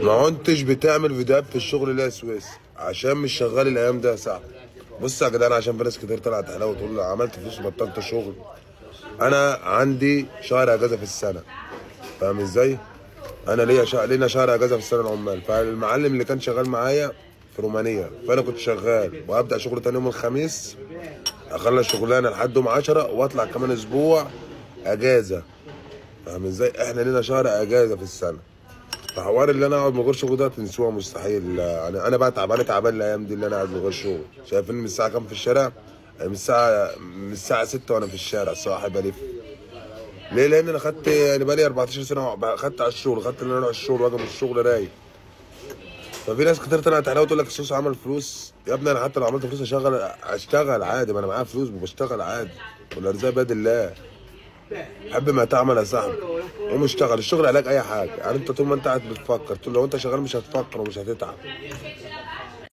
ما كنتش بتعمل فيديوهات في الشغل ليه يا سويس؟ عشان مش شغال الايام ده يا صاحبي. بص يا جدعان، عشان في ناس كتير طلعت حلاوه وتقول لي عملت فلوس وبطلت شغل. انا عندي شهر اجازه في السنه، فاهم ازاي؟ انا لينا شهر اجازه في السنه العمال. فالمعلم اللي كان شغال معايا في رومانيا، فانا كنت شغال وابدا شغل تاني يوم الخميس، اخلص شغلانه لحد يوم 10 واطلع كمان اسبوع اجازه. فاهم ازاي؟ احنا لينا شهر اجازه في السنه. فحوار اللي انا اقعد من غير شغل ده تنسوها مستحيل. يعني انا بقى تعبان الايام دي اللي انا قاعد من غير شغل. شايفين من الساعه كام في الشارع؟ من الساعه 6 وانا في الشارع الصراحه بلف. ليه؟ لان انا خدت يعني بقالي 14 سنه خدت على الشغل، خدت ان انا اروح الشغل واجي من الشغل رايق. ففي ناس كتير طلعت عليا وتقول لك السوس عمل فلوس. يا ابني انا حتى لو عملت فلوس اشتغل عادي، ما انا معايا فلوس وبشتغل عادي، والارزاق بيد الله. حب ما تعمل يا صاحبي، قوم اشتغل. الشغل علاج اي حاجه. يعني انت طول ما انت قاعد بتفكر، طول لو انت شغال مش هتفكر ومش هتتعب.